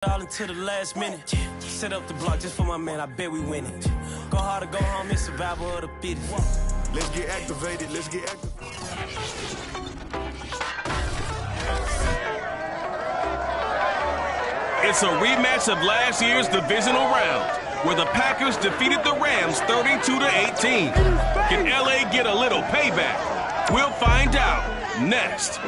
All into the last minute. Set up the block just for my man. I bet we win it. Go hard or go home. It's survival of the fittest. Let's get activated. Let's get activated. It's a rematch of last year's divisional round, where the Packers defeated the Rams 32-18. Can LA get a little payback? We'll find out next.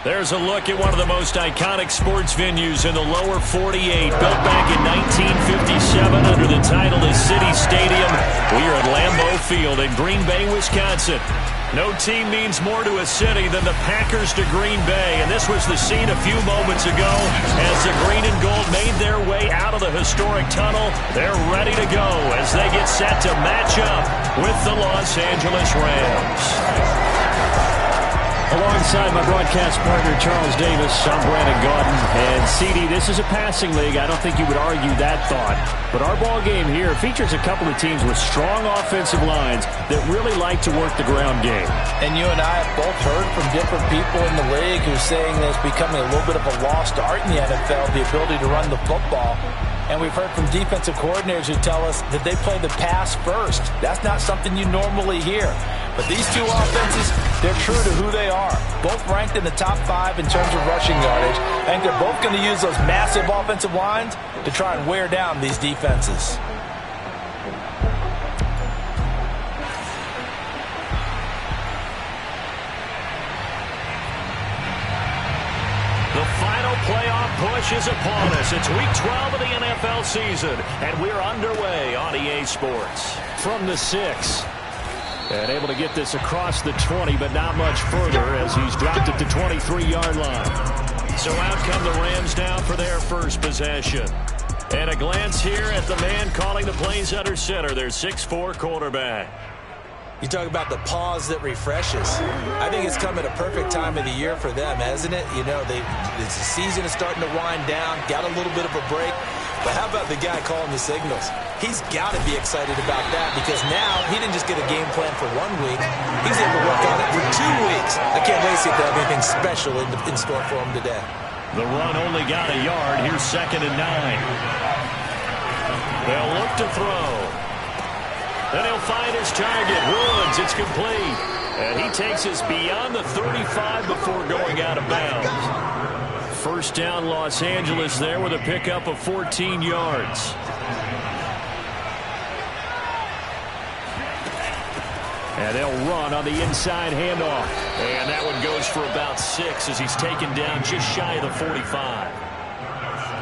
There's a look at one of the most iconic sports venues in the lower 48. Built back in 1957 under the title of City Stadium. We are at Lambeau Field in Green Bay, Wisconsin. No team means more to a city than the Packers to Green Bay. And this was the scene a few moments ago as the green and gold made their way out of the historic tunnel. They're ready to go as they get set to match up with the Los Angeles Rams. Alongside my broadcast partner, Charles Davis, I'm Brandon Gaudin. And, CD, this is a passing league. I don't think you would argue that thought. But our ball game here features a couple of teams with strong offensive lines that really like to work the ground game. And you and I have both heard from different people in the league who are saying that it's becoming a little bit of a lost art in the NFL, the ability to run the football. And we've heard from defensive coordinators who tell us that they play the pass first. That's not something you normally hear. But these two offenses, they're true to who they are. Both ranked in the top 5 in terms of rushing yardage. I think they're both going to use those massive offensive lines to try and wear down these defenses. The final playoff push is upon us. It's week 12 of the NFL season, and we're underway on EA Sports. From the 6. And able to get this across the 20, but not much further as he's dropped it to 23-yard line. So out come the Rams now for their first possession. And a glance here at the man calling the plays under center, their 6'4" quarterback. You talk about the pause that refreshes. I think it's come at a perfect time of the year for them, hasn't it? You know, the season is starting to wind down, got a little bit of a break. But how about the guy calling the signals? He's got to be excited about that because now he didn't just get a game plan for 1 week. He's able to work on it for 2 weeks. I can't wait to see if they have anything special in store for him today. The run only got a yard. Here's 2nd and 9. They'll look to throw. Then he'll find his target. Woods, it's complete. And he takes us beyond the 35 before going out of bounds. First down, Los Angeles there with a pickup of 14 yards. And they'll run on the inside handoff. And that one goes for about 6 as he's taken down just shy of the 45.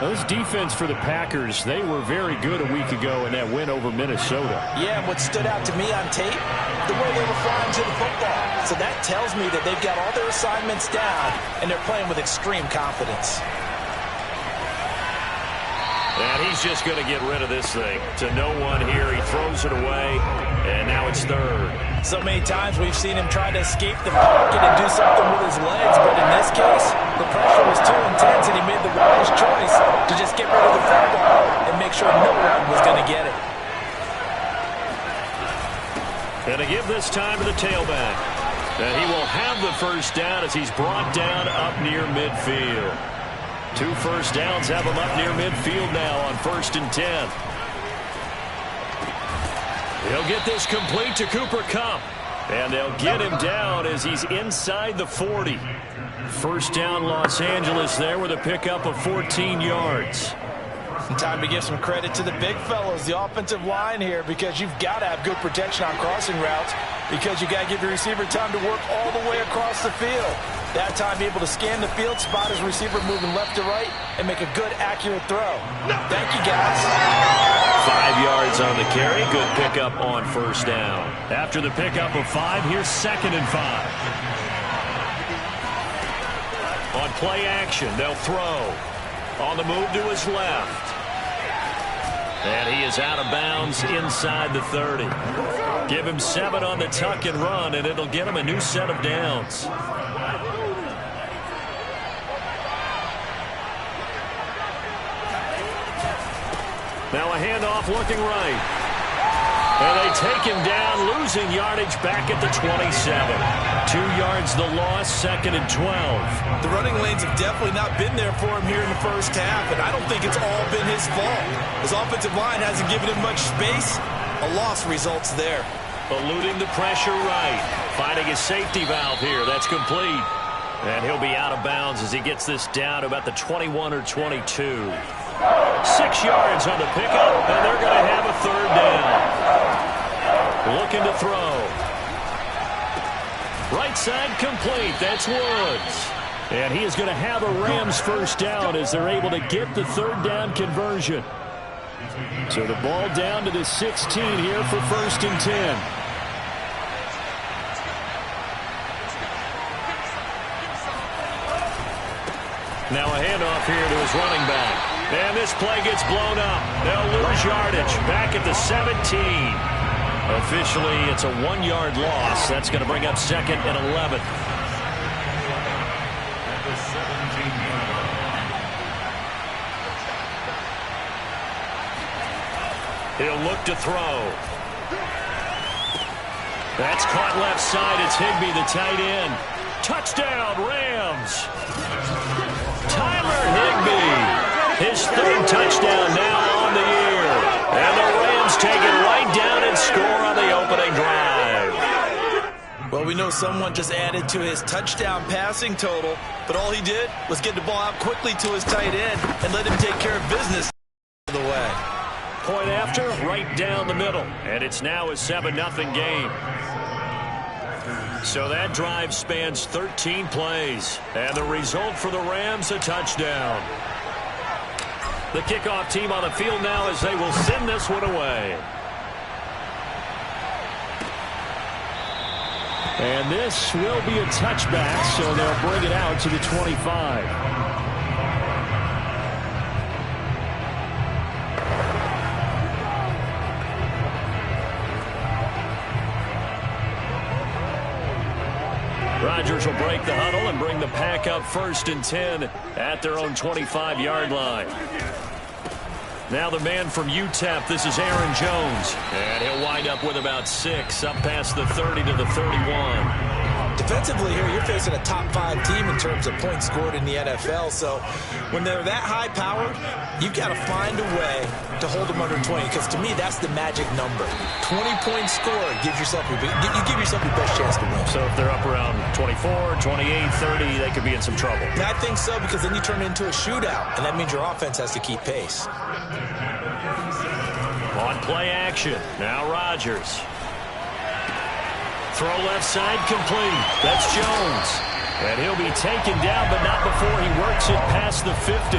This defense for the Packers, they were very good a week ago in that win over Minnesota. Yeah, and what stood out to me on tape, the way they were flying to the football. So that tells me that they've got all their assignments down, and they're playing with extreme confidence. And he's just going to get rid of this thing. To no one here, he throws it away, and now it's 3rd. So many times we've seen him try to escape the pocket and do something with his legs, but in this case, the pressure was too intense, and he made the wise choice to just get rid of the football and make sure no one was going to get it. And to give this time to the tailback. And he will have the first down as he's brought down up near midfield. 2 first downs have him up near midfield now on 1st and 10. He'll get this complete to Cooper Kupp. And they'll get him down as he's inside the 40. First down, Los Angeles there with a pickup of 14 yards. Time to give some credit to the big fellows, the offensive line here, because you've got to have good protection on crossing routes because you got to give your receiver time to work all the way across the field. That time, be able to scan the field, spot his receiver moving left to right, and make a good, accurate throw. Thank you, guys. 5 yards on the carry. Good pickup on first down. After the pickup of 5, here's 2nd and 5. On play action, they'll throw. On the move to his left. And he is out of bounds inside the 30. Give him 7 on the tuck and run, and it'll get him a new set of downs. Now a handoff looking right. And they take him down, losing yardage back at the 27. 2 yards the loss, 2nd and 12. The running lanes have definitely not been there for him here in the first half, and I don't think it's all been his fault. His offensive line hasn't given him much space. A loss results there. Eluding the pressure right. Finding his safety valve here. That's complete. And he'll be out of bounds as he gets this down to about the 21 or 22. 6 yards on the pickup, and they're going to have a 3rd down. Looking to throw. Right side complete. That's Woods. And he is going to have a Rams 1st down as they're able to get the 3rd down conversion. So the ball down to the 16 here for 1st and 10. Now a handoff here to his running back. And this play gets blown up. They'll lose yardage back at the 17. Officially, it's a 1-yard loss. That's going to bring up 2nd and 11. He'll look to throw. That's caught left side. It's Higbee, the tight end. Touchdown, Rams. Tyler Higbee. His 3rd touchdown now on the year. And the Rams take it right down and score on the opening drive. Well, we know someone just added to his touchdown passing total, but all he did was get the ball out quickly to his tight end and let him take care of business the way. Point after, right down the middle. And it's now a 7-0 game. So that drive spans 13 plays. And the result for the Rams, a touchdown. The kickoff team on the field now as they will send this one away. And this will be a touchback, so they'll bring it out to the 25. Rodgers will break the huddle and bring the pack up 1st and 10 at their own 25-yard line. Now the man from UTEP, this is Aaron Jones. And he'll wind up with about 6, up past the 30 to the 31. Defensively here, you're facing a top 5 team in terms of points scored in the NFL. So when they're that high-powered, you've got to find a way to hold them under 20. Because to me, that's the magic number. 20-point score gives yourself you give yourself your best chance to win. So if they're up around 24, 28, 30, they could be in some trouble. And I think so, because then you turn it into a shootout, and that means your offense has to keep pace. On play action, now Rodgers. Throw left side complete. That's Jones. And he'll be taken down, but not before he works it past the 50.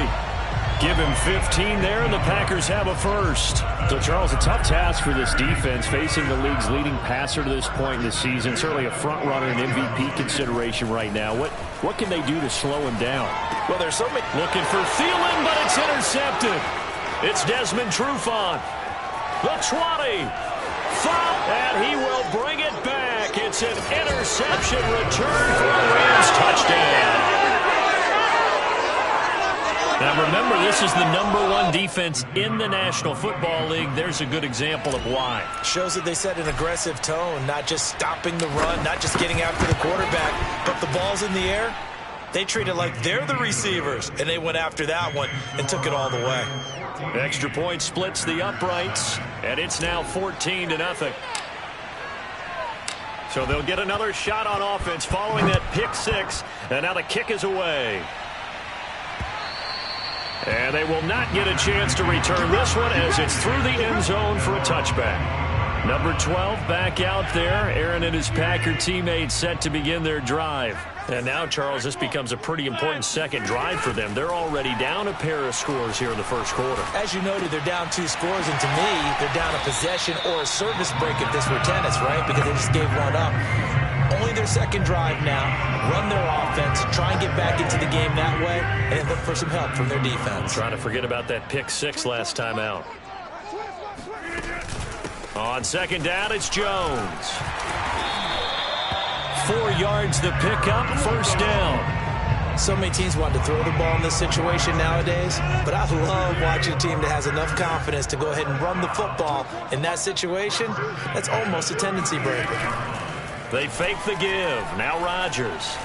Give him 15 there, and the Packers have a 1st. So, Charles, a tough task for this defense, facing the league's leading passer to this point in the season. Certainly a front-runner and MVP consideration right now. What can they do to slow him down? Well, there's so many. Looking for Thielen, but it's intercepted. It's Desmond Trufant. The 20. Foul, and he will bring it back. It's an interception return for a Rams touchdown. Now remember, this is the #1 defense in the National Football League. There's a good example of why. Shows that they set an aggressive tone, not just stopping the run, not just getting after the quarterback, but the ball's in the air. They treat it like they're the receivers, and they went after that one and took it all the way. Extra point splits the uprights, and it's now 14-0. So they'll get another shot on offense following that pick 6, and now the kick is away. And they will not get a chance to return this one as it's through the end zone for a touchback. Number 12 back out there. Aaron and his Packer teammates set to begin their drive. And now, Charles, this becomes a pretty important second drive for them. They're already down a pair of scores here in the first quarter. As you noted, they're down 2 scores, and to me, they're down a possession or a service break if this were tennis, right? Because they just gave one up. Only their second drive now. Run their offense, try and get back into the game that way, and then look for some help from their defense. Trying to forget about that pick 6 last time out. On second down, it's Jones. 4 yards the pickup, first down. So many teams want to throw the ball in this situation nowadays, but I love watching a team that has enough confidence to go ahead and run the football. In that situation, that's almost a tendency breaker. They fake the give. Now Rodgers.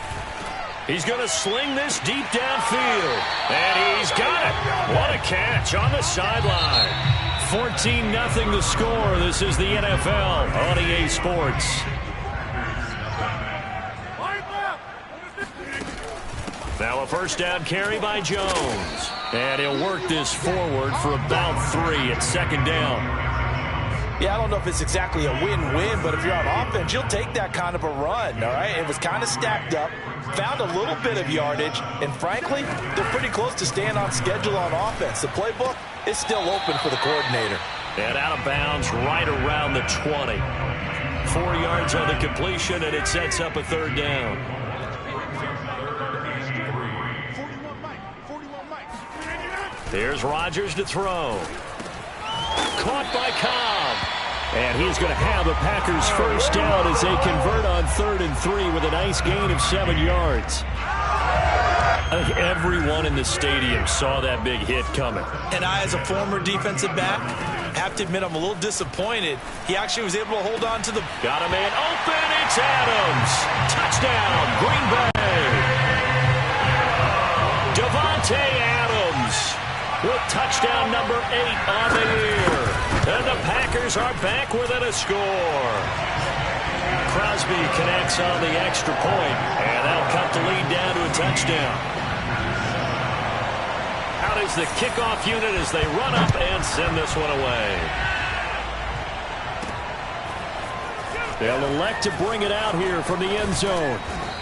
He's going to sling this deep downfield. And he's got it. What a catch on the sideline. 14-0 the score. This is the NFL on EA Sports. Now a first down carry by Jones. And he'll work this forward for about 3 at second down. Yeah, I don't know if it's exactly a win-win, but if you're on offense, you'll take that kind of a run, all right? It was kind of stacked up, found a little bit of yardage, and frankly, they're pretty close to staying on schedule on offense. The playbook is still open for the coordinator. And out of bounds right around the 20. 4 yards on the completion, and it sets up a third down. There's Rodgers to throw. Caught by Cobb. And he's going to have the Packers first down as they convert on 3rd and 3 with a nice gain of 7 yards. I think everyone in the stadium saw that big hit coming. And I, as a former defensive back, have to admit I'm a little disappointed. He actually was able to hold on to the... Got a man open. It's Adams. Touchdown, Green Bay. Devontae Adams with touchdown number 8 on the year. And the Packers are back within a score. Crosby connects on the extra point, and that'll cut the lead down to a touchdown. Out is the kickoff unit as they run up and send this one away. They'll elect to bring it out here from the end zone.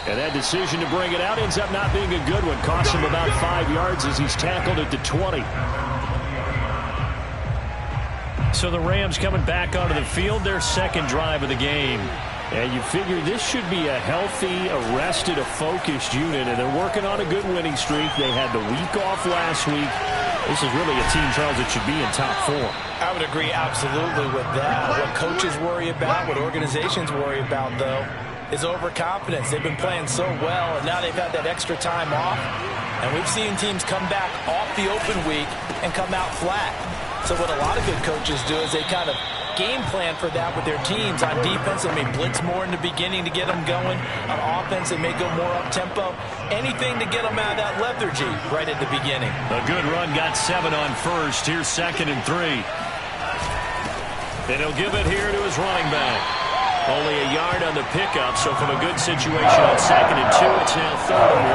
And that decision to bring it out ends up not being a good one. Costs him about 5 yards as he's tackled at the 20. So the Rams coming back onto the field, their second drive of the game. And you figure this should be a healthy, arrested, a focused unit, and they're working on a good winning streak. They had the week off last week. This is really a team, Charles, that should be in top 4. I would agree absolutely with that. What coaches worry about, what organizations worry about, though, is overconfidence. They've been playing so well, and now they've had that extra time off. And we've seen teams come back off the open week and come out flat. So what a lot of good coaches do is they kind of game plan for that with their teams. On defense, they may blitz more in the beginning to get them going. On offense, they may go more up-tempo. Anything to get them out of that lethargy right at the beginning. A good run, got 7 on first. Here's 2nd and 3. And he'll give it here to his running back. Only a yard on the pickup, so from a good situation on 2nd and 2, it's now 3rd and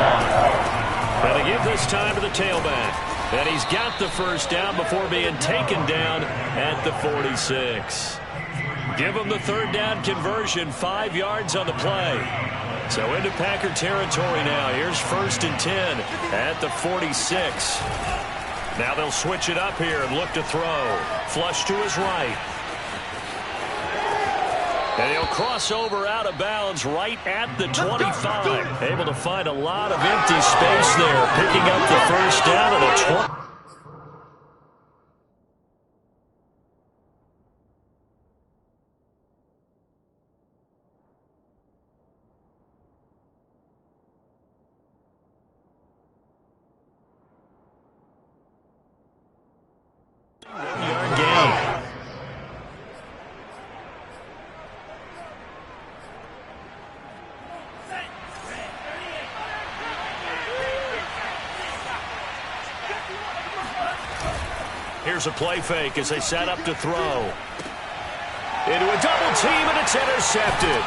1. And they give this time to the tailback. And he's got the first down before being taken down at the 46. Give him the 3rd down conversion, 5 yards on the play. So into Packer territory now. Here's 1st and 10 at the 46. Now they'll switch it up here and look to throw. Flush to his right. And he'll cross over out of bounds right at the 25. Able to find a lot of empty space there, picking up the first down at the 20. Here's a play fake as they set up to throw. Into a double team, and it's intercepted.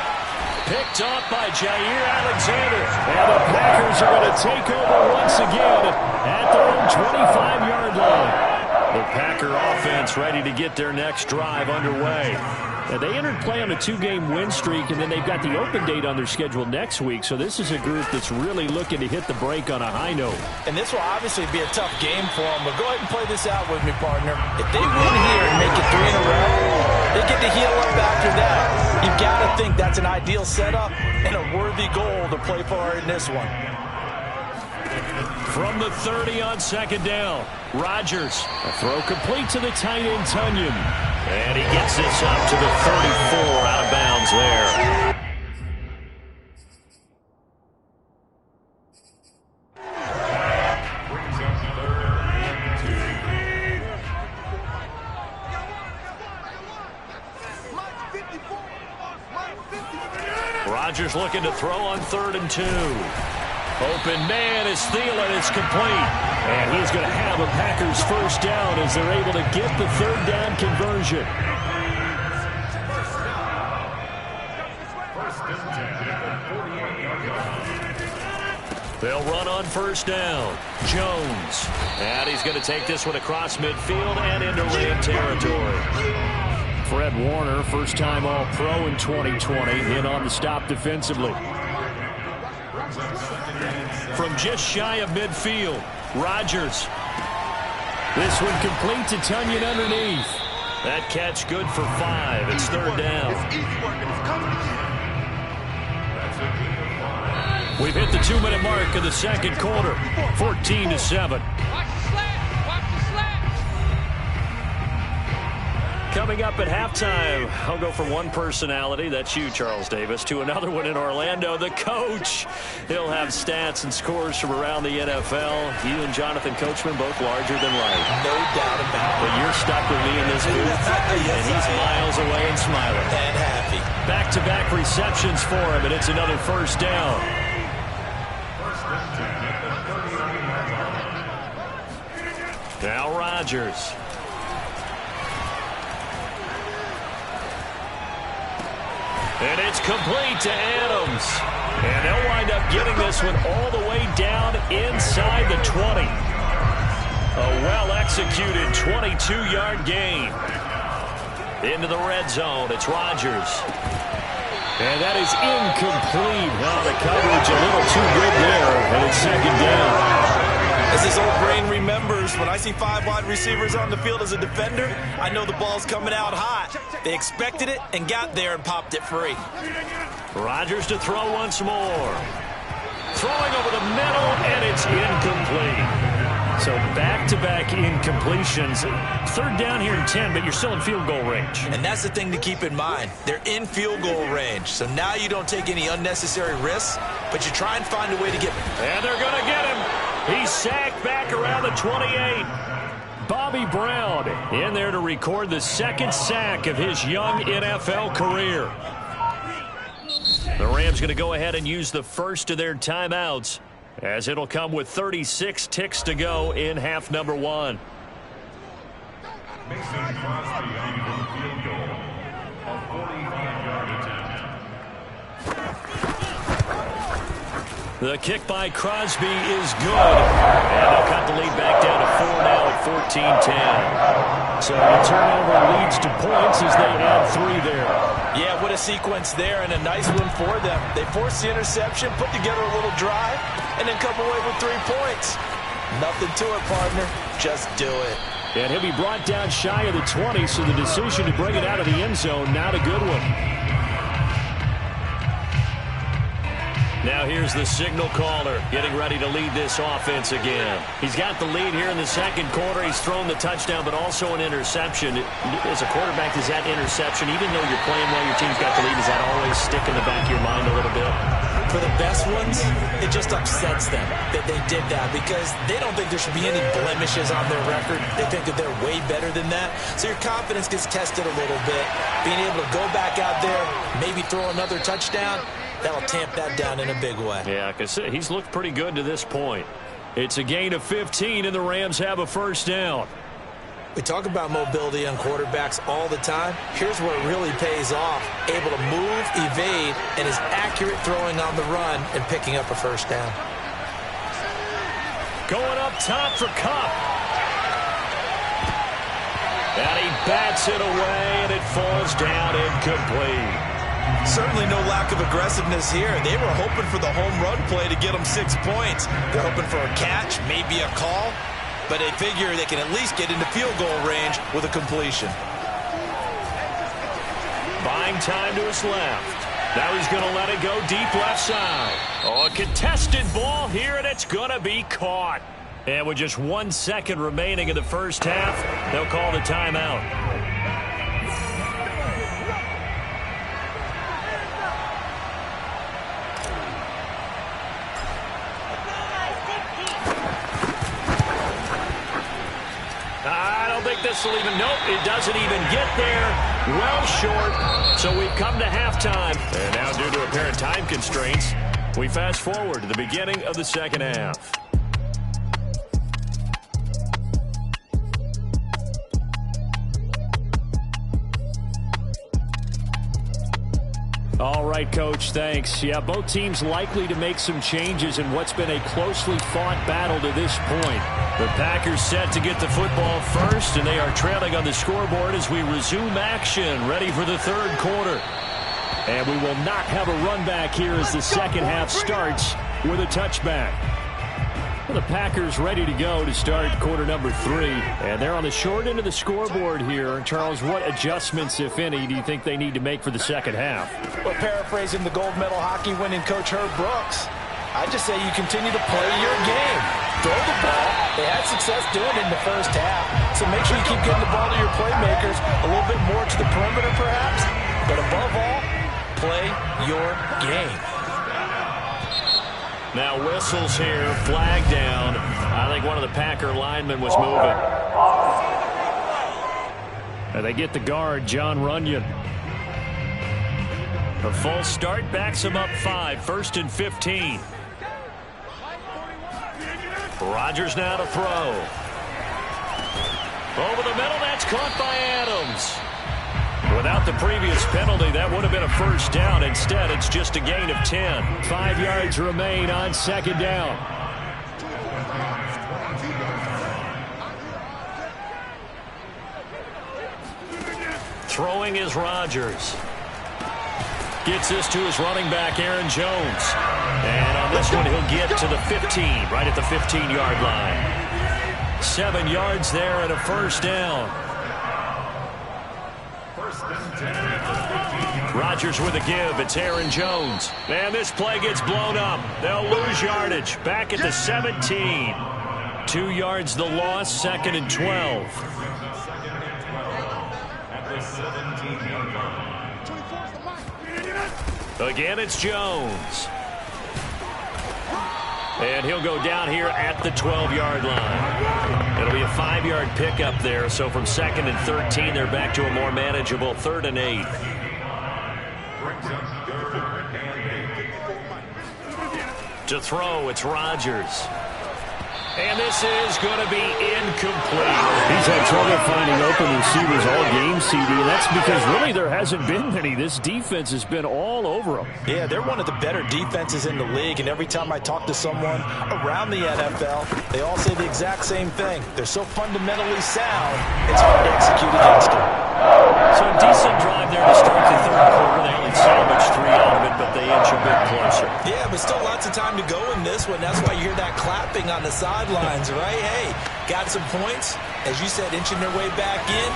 Picked off by Jair Alexander. And the Packers are going to take over once again at their own 25-yard line. The Packer offense ready to get their next drive underway. Now, they entered play on a 2-game win streak, and then they've got the open date on their schedule next week. So this is a group that's really looking to hit the break on a high note. And this will obviously be a tough game for them, but go ahead and play this out with me, partner. If they win here and make it 3 in a row, they get to heal up after that. You've got to think that's an ideal setup and a worthy goal to play for in this one. From the 30 on 2nd down, Rodgers. A throw complete to the tight end, Tunyon. And he gets this up to the 34, out of bounds there. Rodgers looking to throw on 3rd and 2. Open man is Thielen. It's complete. And he's going to have a Packers first down as they're able to get the 3rd down conversion. They'll run on 1st down. Jones. And he's going to take this one across midfield and into Ram territory. Fred Warner, first-time All-Pro in 2020, in on the stop defensively. From just shy of midfield, Rodgers. This one complete to Tunyon underneath. That catch good for 5. It's 3rd down. We've hit the 2-minute mark of the 2nd quarter. 14-7. Coming up at halftime, I'll go from one personality, that's you, Charles Davis, to another one in Orlando, the coach. He'll have stats and scores from around the NFL. You and Jonathan Coachman both larger than life. No doubt about it. But you're stuck with me in this booth, and he's miles away and smiling. And happy. Back-to-back receptions for him, and it's another first down. Now Rodgers. And it's complete to Adams. And they'll wind up getting this one all the way down inside the 20. A well-executed 22-yard gain. Into the red zone. It's Rodgers. And that is incomplete. Well, the coverage a little too good there. And it's 2nd down. As his old brain remembers, when I see 5 wide receivers on the field as a defender, I know the ball's coming out hot. They expected it and got there and popped it free. Rodgers to throw once more. Throwing over the middle, and it's incomplete. So back-to-back incompletions. 3rd down here in 10, but you're still in field goal range. And that's the thing to keep in mind. They're in field goal range. So now you don't take any unnecessary risks, but you try and find a way to get him. And they're going to get him. He's sacked back around the 28. Bobby Brown in there to record the 2nd sack of his young NFL career. The Rams going to go ahead and use the first of their timeouts, as it'll come with 36 ticks to go in half number 1. Mason Crosby on the field goal. A 45-yard attempt. The kick by Crosby is good. And they'll cut the lead back down to 4 now at 14-10. So the turnover leads to points as they add 3 there. Yeah, what a sequence there, and a nice one for them. They forced the interception, put together a little drive, and then come away with 3 points. Nothing to it, partner. Just do it. And he'll be brought down shy of the 20, so the decision to bring it out of the end zone, not a good one. Now here's the signal caller getting ready to lead this offense again. He's got the lead here in the 2nd quarter. He's thrown the touchdown, but also an interception. As a quarterback, does that interception, even though you're playing well, your team's got the lead, does that always stick in the back of your mind a little bit? For the best ones, it just upsets them that they did that because they don't think there should be any blemishes on their record. They think that they're way better than that. So your confidence gets tested a little bit. Being able to go back out there, maybe throw another touchdown, that'll tamp that down in a big way. Yeah, because he's looked pretty good to this point. It's a gain of 15, and the Rams have a first down. We talk about mobility on quarterbacks all the time. Here's where it really pays off. Able to move, evade, and is accurate throwing on the run and picking up a first down. Going up top for Kupp. And he bats it away, and it falls down incomplete. Certainly no lack of aggressiveness here. They were hoping for the home run play to get them 6 points. They're hoping for a catch, maybe a call, but they figure they can at least get into field goal range with a completion. Buying time to his left. Now he's going to let it go deep left side. Oh, a contested ball here, and it's going to be caught. And with just 1 second remaining in the first half, they'll call the timeout. I don't think this will even, nope, it doesn't even get there. Well short, so we've come to halftime. And now due to apparent time constraints, we fast forward to the beginning of the second half. All right, Coach, thanks. Yeah, both teams likely to make some changes in what's been a closely fought battle to this point. The Packers set to get the football first, and they are trailing on the scoreboard as we resume action, ready for the third quarter. And we will not have a run back here as the second half starts with a touchback. The Packers ready to go to start quarter number 3. And they're on the short end of the scoreboard here. Charles, what adjustments, if any, do you think they need to make for the second half? Well, paraphrasing the gold medal hockey winning coach Herb Brooks, I just say you continue to play your game. Throw the ball. They had success doing it in the first half. So make sure you keep getting the ball to your playmakers, a little bit more to the perimeter perhaps. But above all, play your game. Now whistles here, flag down. I think one of the Packer linemen was moving. And they get the guard, John Runyon. A false start backs him up 5, 1st and 15. Rodgers now to throw. Over the middle, that's caught by Adams. Without the previous penalty, that would have been a first down. Instead, it's just a gain of 10. 5 yards remain on second down. Throwing is Rodgers. Gets this to his running back, Aaron Jones. And on this one, he'll get to the 15, right at the 15-yard line. 7 yards there and a first down. Rodgers with a give. It's Aaron Jones. And this play gets blown up. They'll lose yardage. Back at the 17. 2 yards the loss, 2nd and 12. Again, it's Jones. And he'll go down here at the 12-yard line. It'll be a 5-yard pickup there. So from 2nd and 13, they're back to a more manageable 3rd and 8. To throw, it's Rodgers. And this is going to be incomplete. He's had trouble finding open receivers all game, CD, and that's because really there hasn't been many. This defense has been all over them. Yeah, they're one of the better defenses in the league, and every time I talk to someone around the NFL, they all say the exact same thing. They're so fundamentally sound, it's hard to execute against them. So a decent drive there to start the third quarter. They only salvaged 3 out of it, but they inch a bit closer. Yeah, but still lots of time to go in this one. That's why you hear that clapping on the sidelines, right? Hey, got some points. As you said, inching their way back in.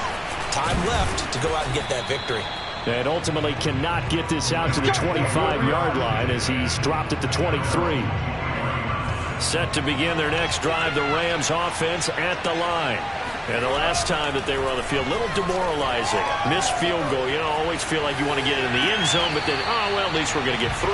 Time left to go out and get that victory. And ultimately cannot get this out to the 25-yard line as he's dropped at the 23. Set to begin their next drive, the Rams offense at the line. And the last time that they were on the field, a little demoralizing. Missed field goal. You know, always feel like you want to get it in the end zone, but then, oh, well, at least we're going to get 3.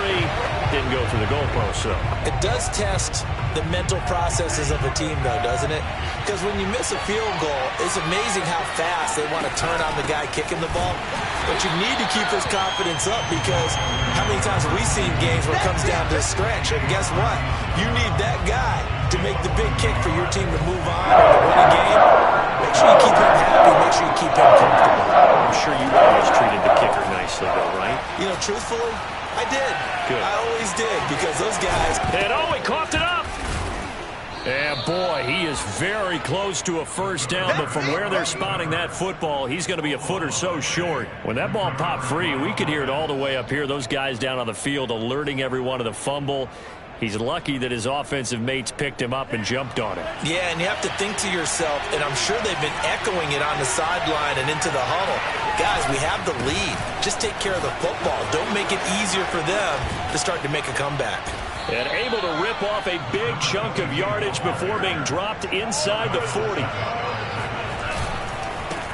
Didn't go through the goalpost, so. It does test the mental processes of a team, though, doesn't it? Because when you miss a field goal, it's amazing how fast they want to turn on the guy kicking the ball. But you need to keep his confidence up because how many times have we seen games where it comes down to a stretch? And guess what? You need that guy to make the big kick for your team to move on or to win a game. Make sure you keep him happy. Make sure you keep him comfortable. I'm sure you always treated the kicker nicely, though, right? You know, truthfully, I did. Good. I always did because those guys. And oh, he coughed it up. And boy, he is very close to a first down, but from where they're spotting that football, he's going to be a foot or so short. When that ball popped free, we could hear it all the way up here. Those guys down on the field alerting everyone of the fumble. He's lucky that his offensive mates picked him up and jumped on it. Yeah, and you have to think to yourself, and I'm sure they've been echoing it on the sideline and into the huddle. Guys, we have the lead. Just take care of the football. Don't make it easier for them to start to make a comeback. And able to rip off a big chunk of yardage before being dropped inside the 40.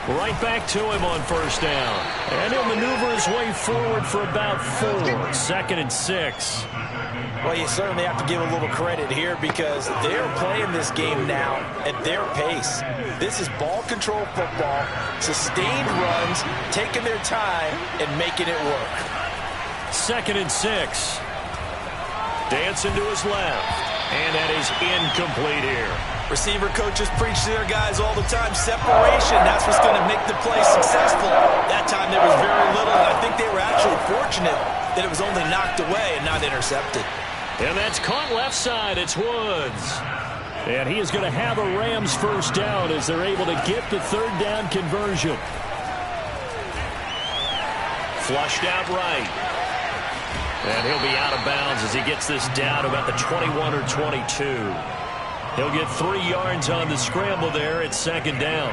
Right back to him on first down. And he'll maneuver his way forward for about 4. 2nd and 6. Well, you certainly have to give a little credit here because they're playing this game now at their pace. This is ball control football, sustained runs, taking their time and making it work. 2nd and 6. Dancing to his left. And that is incomplete here. Receiver coaches preach to their guys all the time. Separation, that's what's going to make the play successful. That time there was very little, and I think they were actually fortunate that it was only knocked away and not intercepted. And that's caught left side. It's Woods. And he is going to have a Rams first down as they're able to get the 3rd down conversion. Flushed out right. And he'll be out of bounds as he gets this down about the 21 or 22. He'll get 3 yards on the scramble there at 2nd down.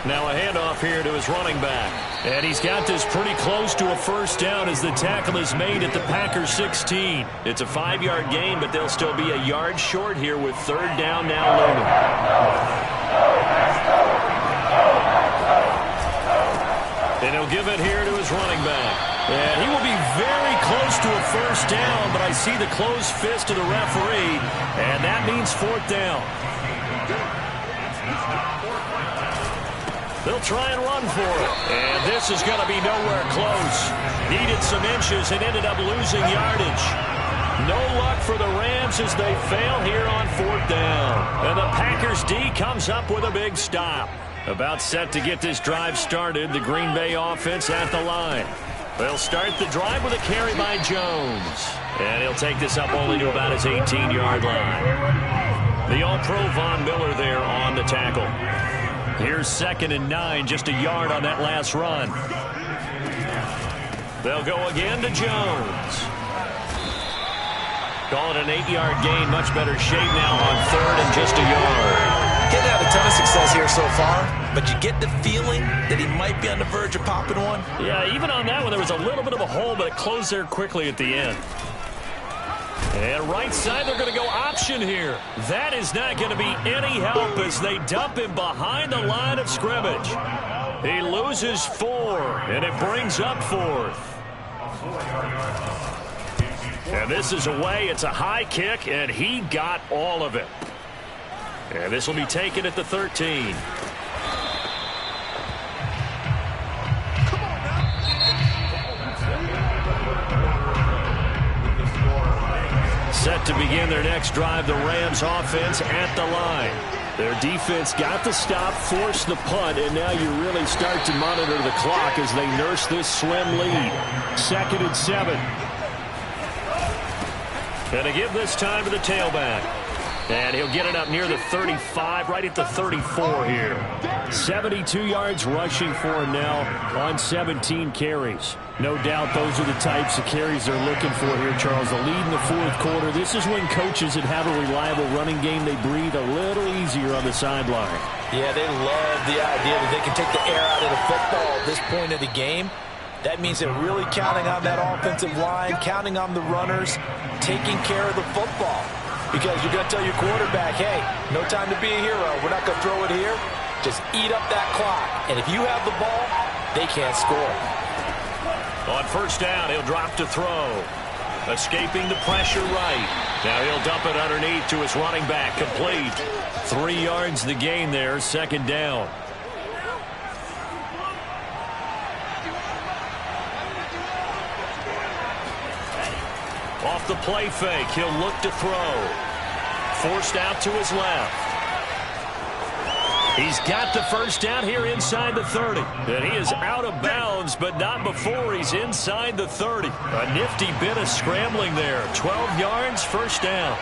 Now a handoff here to his running back. And he's got this pretty close to a first down as the tackle is made at the Packers 16. It's a 5-yard gain, but they'll still be a yard short here with 3rd down now looming. And he'll give it here to his running back. And he will be very close to a first down, but I see the closed fist of the referee, and that means 4th down. They'll try and run for it. And this is going to be nowhere close. Needed some inches and ended up losing yardage. No luck for the Rams as they fail here on 4th down. And the Packers D comes up with a big stop. About set to get this drive started, the Green Bay offense at the line. They'll start the drive with a carry by Jones. And he'll take this up only to about his 18-yard line. The All-Pro Von Miller there on the tackle. Here's 2nd and 9, just a yard on that last run. They'll go again to Jones. Call it an 8-yard gain, much better shape now on 3rd and just a yard. Getting had a ton of success here so far, but you get the feeling that he might be on the verge of popping one. Yeah, even on that one, there was a little bit of a hole, but it closed there quickly at the end. And right side, they're going to go option here. That is not going to be any help as they dump him behind the line of scrimmage. He loses 4, and it brings up 4th. And this is away. It's a high kick, and he got all of it. And this will be taken at the 13. Set to begin their next drive, the Rams offense at the line. Their defense got the stop, forced the punt, and now you really start to monitor the clock as they nurse this slim lead. 2nd and 7. And to give this time to the tailback. And he'll get it up near the 35, right at the 34 here. 72 yards rushing for him now on 17 carries. No doubt those are the types of carries they're looking for here, Charles. The lead in the 4th quarter. This is when coaches that have a reliable running game, they breathe a little easier on the sideline. Yeah, they love the idea that they can take the air out of the football at this point of the game. That means they're really counting on that offensive line, counting on the runners, taking care of the football. Because you're going to tell your quarterback, hey, no time to be a hero. We're not going to throw it here. Just eat up that clock. And if you have the ball, they can't score. On first down, he'll drop to throw. Escaping the pressure right. Now he'll dump it underneath to his running back. Complete. 3 yards the gain there. 2nd down. Off the play fake, he'll look to throw. Forced out to his left. He's got the first down here inside the 30. And he is out of bounds, but not before he's inside the 30. A nifty bit of scrambling there. 12 yards, first down.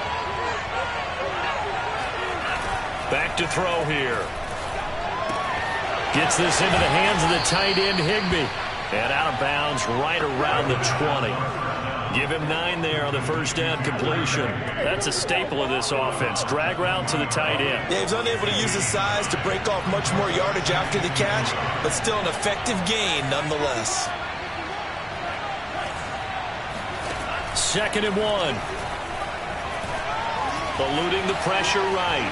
Back to throw here. Gets this into the hands of the tight end, Higbee. And out of bounds right around the 20. Give him 9 there on the first down completion. That's a staple of this offense. Drag route to the tight end. Yeah, he's unable to use his size to break off much more yardage after the catch, but still an effective gain nonetheless. 2nd and 1. Eluding the pressure right.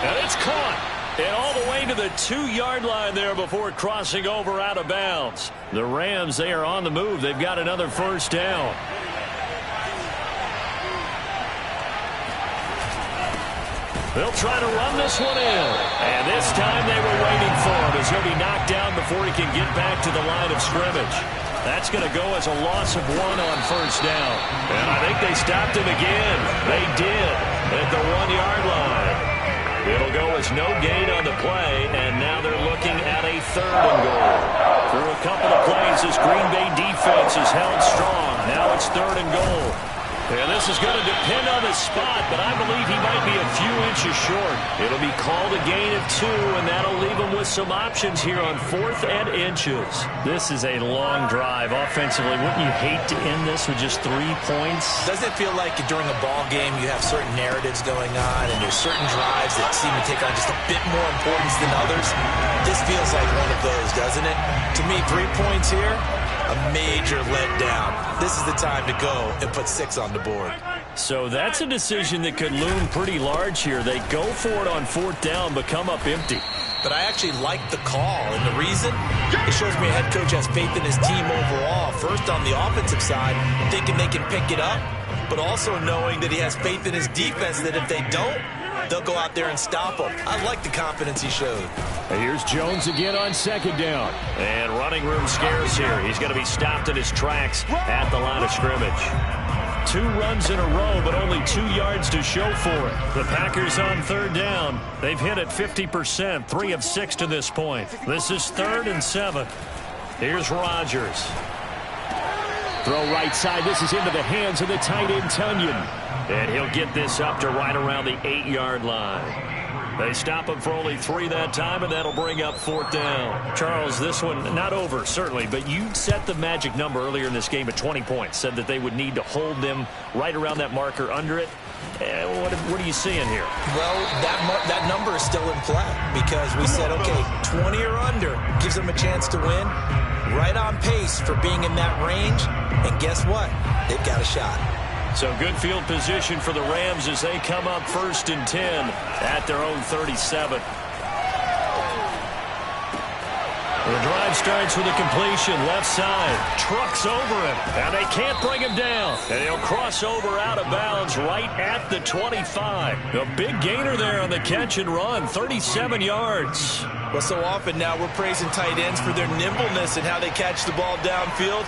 And it's caught. And all the way to the 2-yard line there before crossing over out of bounds. The Rams, they are on the move. They've got another first down. They'll try to run this one in. And this time they were waiting for him as he'll be knocked down before he can get back to the line of scrimmage. That's going to go as a loss of 1 on first down. And I think they stopped him again. They did at the 1-yard line. It'll go as no gain on the play, and now they're looking at a 3rd and goal. Through a couple of plays, this Green Bay defense is held strong. Now it's 3rd and goal. And this is going to depend on the spot, but I believe he might be a few inches short. It'll be called a gain of 2, and that'll leave him with some options here on 4th and inches. This is a long drive offensively. Wouldn't you hate to end this with just 3 points? Doesn't it feel like during a ball game you have certain narratives going on and there's certain drives that seem to take on just a bit more importance than others? This feels like one of those, doesn't it? To me, 3 points here, a major letdown. This is the time to go and put 6 on the board. So that's a decision that could loom pretty large here. They go for it on 4th down, but come up empty. But I actually like the call, and the reason? It shows me a head coach has faith in his team overall. First, on the offensive side, thinking they can pick it up, but also knowing that he has faith in his defense that if they don't, they'll go out there and stop him. I like the confidence he showed. Here's Jones again on 2nd down. And running room scarce here. He's going to be stopped in his tracks at the line of scrimmage. 2 runs in a row, but only 2 yards to show for it. The Packers on 3rd down. They've hit it 50%, 3 of 6 to this point. This is 3rd and 7. Here's Rodgers. Throw right side. This is into the hands of the tight end, Tunyon. And he'll get this up to right around the 8-yard line. They stop him for only 3 that time, and that'll bring up 4th down. Charles, this one not over, certainly, but you set the magic number earlier in this game at 20 points, said that they would need to hold them right around that marker under it. What are you seeing here? Well, that number is still in play because we said, okay, 20 or under gives them a chance to win. Right on pace for being in that range, and guess what? They've got a shot. So good field position for the Rams as they come up 1st and 10 at their own 37. The drive starts with a completion, left side, trucks over him, and they can't bring him down. And he'll cross over out of bounds right at the 25. A big gainer there on the catch and run, 37 yards. Well, so often now we're praising tight ends for their nimbleness and how they catch the ball downfield.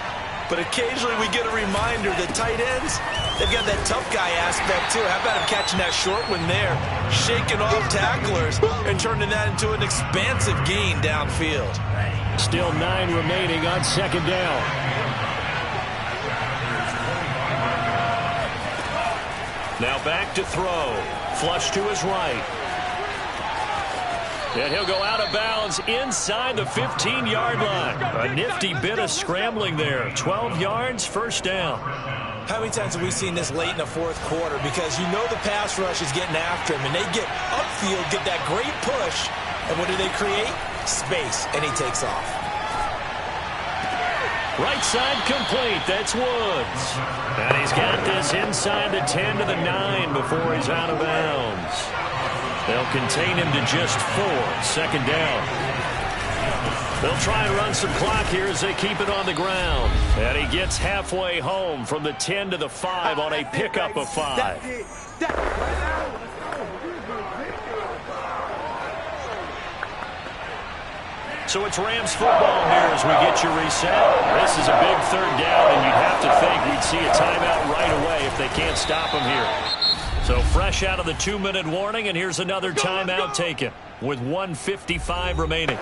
But occasionally we get a reminder that tight ends, they've got that tough guy aspect too. How about him catching that short one there, shaking off tacklers, and turning that into an expansive gain downfield. Still 9 remaining on 2nd down. Now back to throw. Flush to his right. And he'll go out of bounds inside the 15-yard line. A nifty bit of scrambling there. 12 yards, 1st down. How many times have we seen this late in the 4th quarter? Because you know the pass rush is getting after him, and they get upfield, get that great push, and what do they create? Space, and he takes off. Right side complete. That's Woods. And he's got this inside the 10 to the 9 before he's out of bounds. They'll contain him to just 4. 2nd down. They'll try and run some clock here as they keep it on the ground. And he gets halfway home from the 10 to the 5 on a pickup of 5. So it's Rams football here as we get you reset. This is a big 3rd down, and you'd have to think we'd see a timeout right away if they can't stop him here. So fresh out of the 2-minute warning, and here's another timeout taken with 1:55 remaining.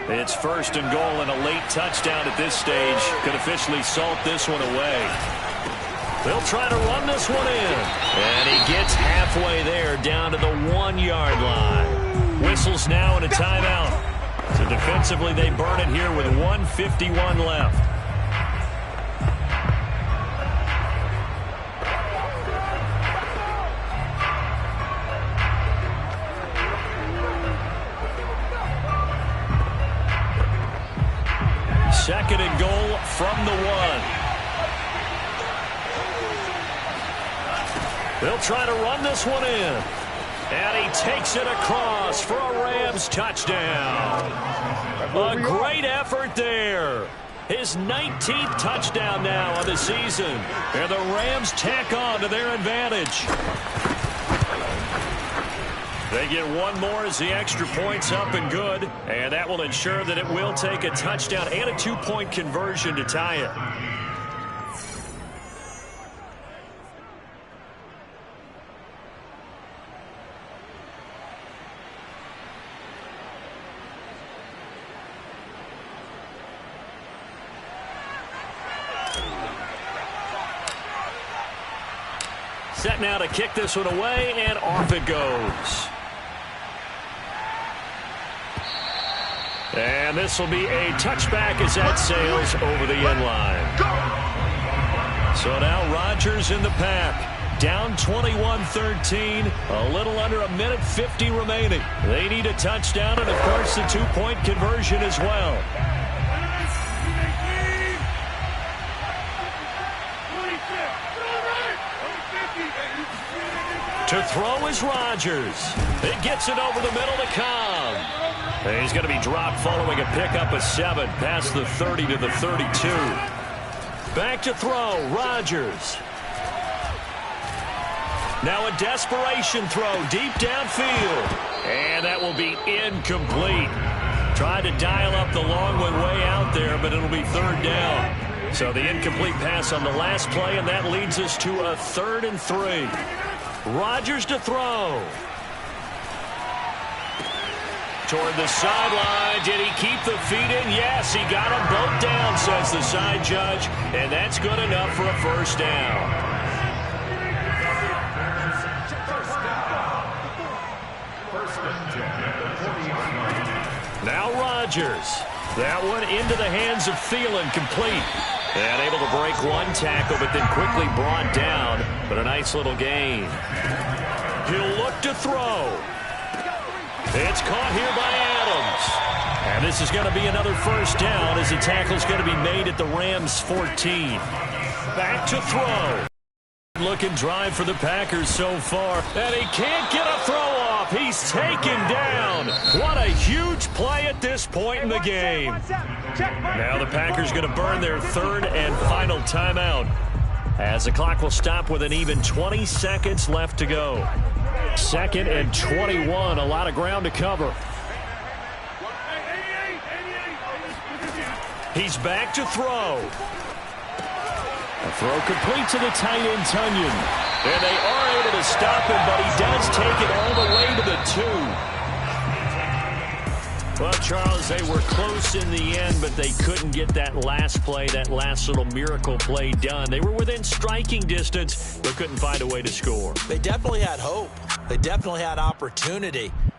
It's 1st and goal, and a late touchdown at this stage could officially salt this one away. They'll try to run this one in. And he gets halfway there down to the 1-yard line. Whistles now and a timeout. So defensively, they burn it here with 1:51 left. Second and goal from the 1. They'll try to run this one in. And he takes it across for a Rams touchdown. A great effort there. His 19th touchdown now of the season. And the Rams tack on to their advantage. They get one more as the extra point's up and good. And that will ensure that it will take a touchdown and a 2-point conversion to tie it. Set now to kick this one away, and off it goes. And this will be a touchback as that sails over the end line. So now Rodgers in the pack. Down 21-13, a little under a minute 50 remaining. They need a touchdown and, of course, the 2-point conversion as well. To throw is Rodgers. It gets it over the middle to Cobb. And he's going to be dropped following a pickup of 7 past the 30 to the 32. Back to throw, Rodgers. Now a desperation throw deep downfield. And that will be incomplete. Tried to dial up the long one way out there, but it'll be 3rd down. So the incomplete pass on the last play, and that leads us to a 3rd and 3. Rodgers to throw. Toward the sideline. Did he keep the feet in? Yes, he got them both down, says the side judge. And that's good enough for a 1st down. Now Rodgers. That one into the hands of Thielen, complete. And able to break one tackle, but then quickly brought down. But a nice little gain. He'll look to throw. It's caught here by Adams. And this is going to be another 1st down as the tackle's going to be made at the Rams 14. Back to throw. Looking drive for the Packers so far. And he can't get a throw off. He's taken down. What a huge play at this point in the game. Now the Packers going to burn their 3rd and final timeout as the clock will stop with an even 20 seconds left to go. 2nd and 21. A lot of ground to cover. He's back to throw. A throw complete to the tight end, Tunyon. And they are able to stop him, but he does take it all the way to the 2. Well, Charles, they were close in the end, but they couldn't get that last play, that last little miracle play done. They were within striking distance, but couldn't find a way to score. They definitely had hope. They definitely had opportunity.